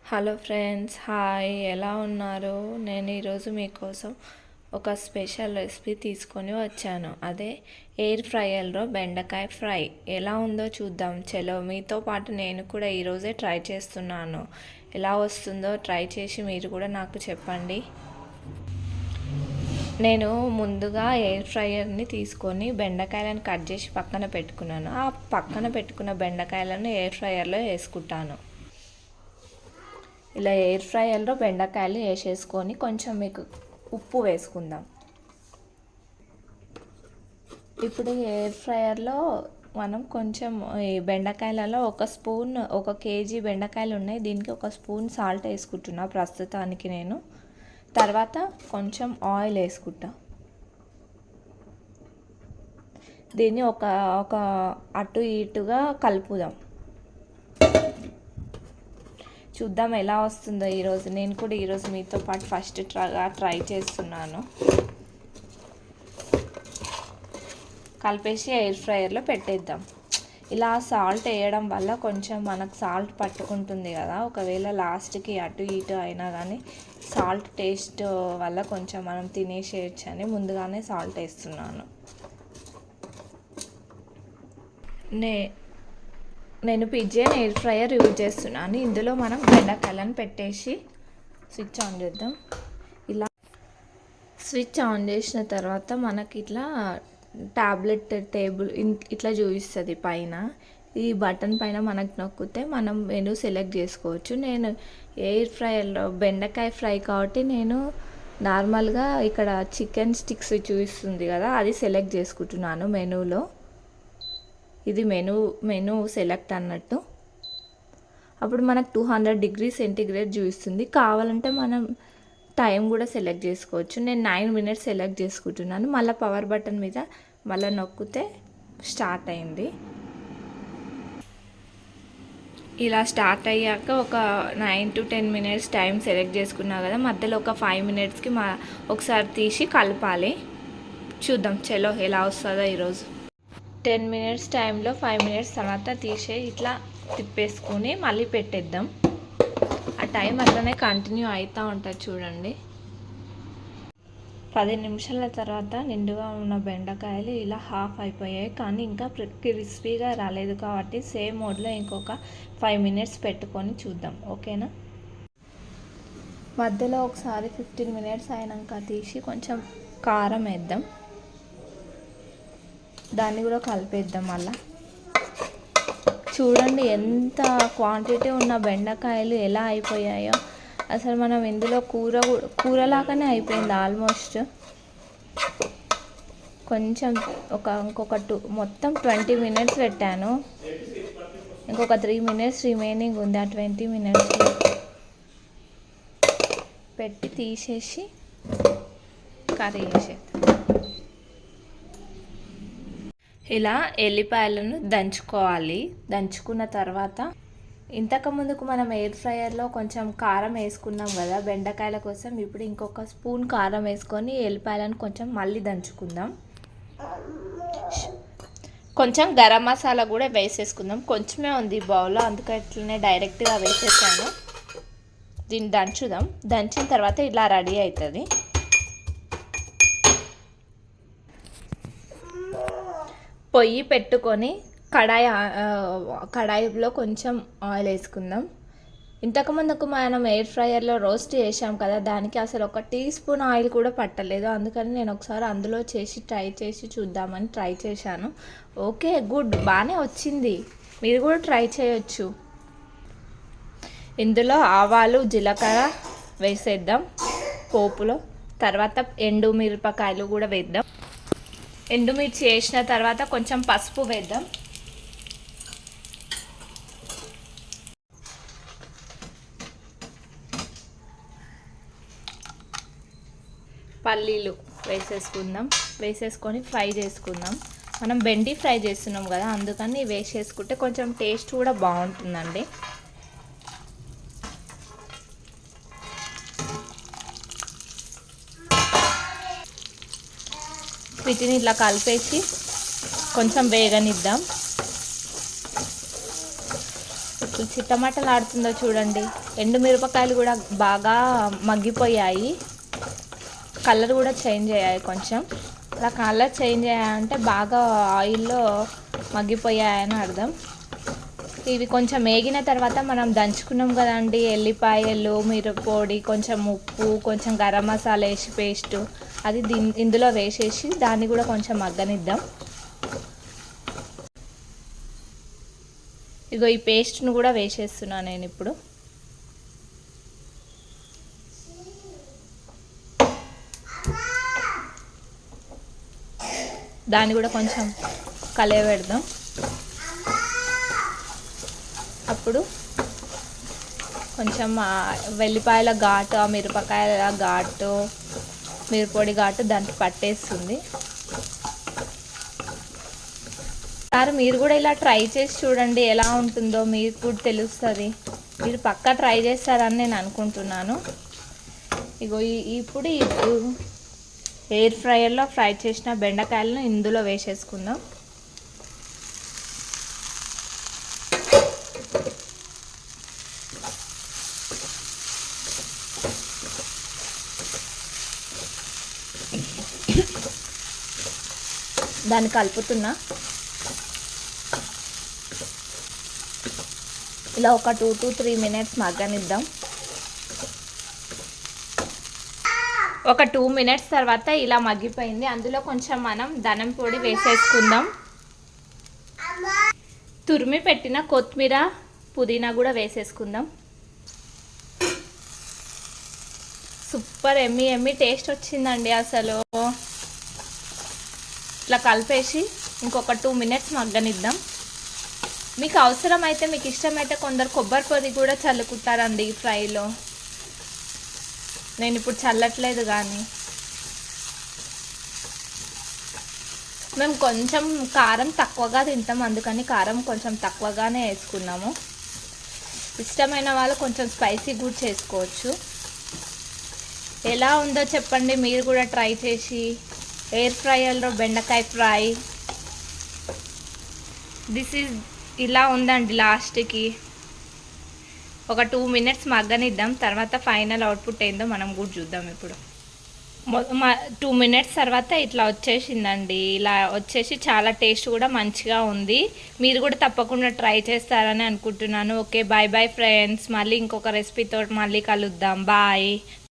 Hello friends, hi. ఎలా ఉన్నారు? నేను ఈరోజు మీకోసం ఒక స్పెషల్ రెసిపీ తీసుకొని వచ్చాను. అదే ఎయిర్ ఫ్రైయర్లో బెండకాయ ఫ్రై. ఎలా ఉందో చూద్దాం. చలో, మీతో పాటు నేను కూడా ఈరోజే ట్రై చేస్తున్నాను. ఎలా వస్తుందో ట్రై చేసి మీరు కూడా నాకు చెప్పండి. నేను ముందుగా ఎయిర్ ఫ్రైయర్ని తీసుకొని బెండకాయలను కట్ చేసి పక్కన పెట్టుకున్నాను. ఆ పక్కన పెట్టుకున్న బెండకాయలను ఎయిర్ ఫ్రైయర్లో వేసుకుంటాను. ఇలా ఎయిర్ ఫ్రైయర్లో బెండకాయలు వేసేసుకొని కొంచెం మీకు ఉప్పు వేసుకుందాం. ఇప్పుడు ఎయిర్ ఫ్రైయర్లో మనం కొంచెం ఈ బెండకాయలలో ఒక కేజీ బెండకాయలు ఉన్నాయి. దీనికి ఒక స్పూన్ సాల్ట్ వేసుకుంటున్నా ప్రస్తుతానికి నేను. తర్వాత కొంచెం ఆయిల్ వేసుకుంటా. దీన్ని ఒక ఒక అటు ఇటుగా కలుపుదాం. చూద్దాం ఎలా వస్తుందో ఈరోజు. నేను కూడా ఈరోజు మీతో పాటు ఫస్ట్ ట్రై చేస్తున్నాను. కలిపేసి ఎయిర్ ఫ్రైయర్లో పెట్టేద్దాం. ఇలా సాల్ట్ వేయడం వల్ల కొంచెం మనకు సాల్ట్ పట్టుకుంటుంది కదా. ఒకవేళ లాస్ట్కి అటు ఇటు అయినా కానీ సాల్ట్ టేస్ట్ వల్ల కొంచెం మనం తినేసేయచ్చు అని ముందుగానే సాల్ట్ వేస్తున్నాను. నేను పిజియన్ ఎయిర్ ఫ్రైయర్ యూజ్ చేస్తున్నాను. ఇందులో మనం బెండకాయలను పెట్టేసి స్విచ్ ఆన్ చేద్దాం. ఇలా స్విచ్ ఆన్ చేసిన తర్వాత మనకి ఇట్లా టాబ్లెట్ టేబుల్ ఇట్లా చూపిస్తుంది పైన. ఈ బటన్ పైన మనకు నొక్కితే మనం మెనూ సెలెక్ట్ చేసుకోవచ్చు. నేను ఎయిర్ ఫ్రైయర్లో బెండకాయ ఫ్రై కాబట్టి నేను నార్మల్గా ఇక్కడ చికెన్ స్టిక్స్ చూపిస్తుంది కదా, అది సెలెక్ట్ చేసుకుంటున్నాను మెనూలో. ఇది మెనూ సెలెక్ట్ అన్నట్టు. అప్పుడు మనకు 200 డిగ్రీ సెంటీగ్రేడ్ చూపిస్తుంది. కావాలంటే మనం టైం కూడా సెలెక్ట్ చేసుకోవచ్చు. నేను 9 మినిట్స్ సెలెక్ట్ చేసుకుంటున్నాను. మళ్ళీ పవర్ బటన్ మీద మళ్ళీ నొక్కితే స్టార్ట్ అయింది. ఇలా స్టార్ట్ అయ్యాక ఒక 9 to 10 మినిట్స్ టైం సెలెక్ట్ చేసుకున్నా కదా, మధ్యలో ఒక 5 మినిట్స్కి ఒకసారి తీసి కలపాలి. చూద్దాం చలో ఎలా వస్తుందో ఈరోజు. 10 మినిట్స్ టైంలో 5 మినిట్స్ తర్వాత తీసే ఇట్లా తిప్పేసుకొని మళ్ళీ పెట్టేద్దాం. ఆ టైం అట్లనే కంటిన్యూ అవుతూ ఉంటుంది చూడండి. 10 నిమిషాల తర్వాత నిండుగా ఉన్న బెండకాయలు ఇలా హాఫ్ అయిపోయాయి, కానీ ఇంకా క్రిస్పీగా రాలేదు. కాబట్టి సేమ్ మోడ్లో ఇంకొక 5 మినిట్స్ పెట్టుకొని చూద్దాం. ఓకేనా? మధ్యలో ఒకసారి 15 మినిట్స్ అయినాక తీసి కొంచెం కారం వేద్దాం. దాన్ని కూడా కలిపేద్దాం. మళ్ళా చూడండి ఎంత క్వాంటిటీ ఉన్న బెండకాయలు ఎలా అయిపోయాయో. అసలు మనం ఇందులో కూరలాగానే అయిపోయింది ఆల్మోస్ట్. కొంచెం ఇంకొక మొత్తం 20 మినిట్స్ పెట్టాను. ఇంకొక 3 మినిట్స్ రిమైనింగ్ ఉంది. ఆ 20 మినిట్స్ పెట్టి తీసేసి కర్రీ చేసేద్దాం. ఇలా ఎల్లిపాయలను దంచుకోవాలి. దంచుకున్న తర్వాత ఇంతకుముందుకు మనం ఎయిర్ ఫ్రైయర్లో కొంచెం కారం వేసుకున్నాం కదా బెండకాయల కోసం. ఇప్పుడు ఇంకొక స్పూన్ కారం వేసుకొని ఎల్లిపాయలను కొంచెం మళ్ళీ దంచుకుందాం. కొంచెం గరం మసాలా కూడా వేసేసుకుందాం. కొంచెమే ఉంది బౌల్లో, అందుకే ఇట్లనే డైరెక్ట్గా వేసేసాను. దీన్ని దంచుదాం. దంచిన తర్వాత ఇలా రెడీ అవుతుంది. పొయ్యి పెట్టుకొని కడాయిలో కొంచెం ఆయిల్ వేసుకుందాం. ఇంతకుముందుకు మనం ఎయిర్ ఫ్రైయర్లో రోస్ట్ చేసాం కదా, దానికి అసలు ఒక టీ స్పూన్ ఆయిల్ కూడా పట్టలేదు. అందుకని నేను ఒకసారి అందులో ట్రై చేసి చూద్దామని ట్రై చేశాను. ఓకే, గుడ్, బాగానే వచ్చింది. మీరు కూడా ట్రై చేయొచ్చు. ఇందులో ఆవాలు జీలకర్ర వేసేద్దాం పోపులో. తర్వాత ఎండు మిరపకాయలు కూడా వేద్దాం. ఎండుమిర్చి వేసిన తర్వాత కొంచెం పసుపు వేద్దాం. పల్లీలు వేసేసుకొని ఫ్రై చేసుకుందాం. మనం బెండి ఫ్రై చేస్తున్నాం కదా, అందుకని వేసేసుకుంటే కొంచెం టేస్ట్ కూడా బాగుంటుందండి. వీటిని ఇట్లా కలిపేసి కొంచెం వేగనిద్దాం. చిట్టమట్టలాడుతుందో చూడండి. ఎండు మిరపకాయలు కూడా బాగా మగ్గిపోయాయి, కలర్ కూడా చేంజ్ అయ్యాయి కొంచెం. అలా కలర్ చేంజ్ అయ్యాయంటే బాగా ఆయిల్లో మగ్గిపోయాయని అర్థం. ఇవి కొంచెం వేగిన తర్వాత మనం దంచుకున్నాం కదండి ఎల్లిపాయలు, మిరప్పొడి, కొంచెం ఉప్పు, కొంచెం గరం మసాలా వేసి పేస్టు, అది ఇందులో వేసేసి దాన్ని కూడా కొంచెం మగ్గనిద్దాం. ఇగో ఈ పేస్ట్ను కూడా వేసేస్తున్నాను నేను ఇప్పుడు. దాన్ని కూడా కొంచెం కలయబెడదాం. అప్పుడు కొంచెం వెల్లిపాయల ఘాటు, ఆ మిరపకాయల ఘాటు, మిరపొడి ఘాటు దానికి పట్టేస్తుంది. మీరు కూడా ఇలా ట్రై చేసి చూడండి, ఎలా ఉంటుందో మీకు కూడా తెలుస్తుంది. మీరు పక్కా ట్రై చేస్తారని నేను అనుకుంటున్నాను. ఇగో ఇప్పుడు ఎయిర్ ఫ్రైయర్లో ఫ్రై చేసిన బెండకాయలను ఇందులో వేసేసుకుందాం. దాన్ని కలుపుతున్నా. ఇలా ఒక 2 to 3 minutes మగ్గనిద్దాం. ఒక 2 minutes తర్వాత ఇలా మగ్గిపోయింది. అందులో కొంచెం మనం ధనం పొడి వేసేసుకుందాం. తురిమి పెట్టిన కొత్తిమీర, పుదీనా కూడా వేసేసుకుందాం. సూపర్ ఎమ్మి టేస్ట్ వచ్చిందండి అసలు. ఇట్లా కలిపేసి ఇంకొక 2 minutes మగ్గనిద్దాం. మీకు అవసరమైతే, మీకు ఇష్టమైతే కొందరు కొబ్బరి పొడి కూడా చల్లుకుంటారండి ఈ ఫ్రైలో. నేను ఇప్పుడు చల్లట్లేదు, కానీ మేము కొంచెం కారం తక్కువగా తింటాం, అందుకని కారం కొంచెం తక్కువగానే వేసుకున్నాము. ఇష్టమైన వాళ్ళు కొంచెం స్పైసీ కూడా చేసుకోవచ్చు. ఎలా ఉందో చెప్పండి మీరు కూడా ట్రై చేసి. ఎయిర్ ఫ్రైయర్లో బెండకాయ ఫ్రై ఇలా ఉందండి. లాస్ట్కి ఒక 2 minutes మగ్గనిద్దాం. తర్వాత ఫైనల్ అవుట్పుట్ ఏందో మనం కూడా చూద్దాం. ఇప్పుడు 2 minutes తర్వాత ఇట్లా వచ్చేసిందండి. ఇలా వచ్చేసి చాలా టేస్ట్ కూడా మంచిగా ఉంది. మీరు కూడా తప్పకుండా ట్రై చేస్తారని అనుకుంటున్నాను. Okay, bye friends. మళ్ళీ ఇంకొక రెసిపీతో మళ్ళీ కలుద్దాం. బాయ్.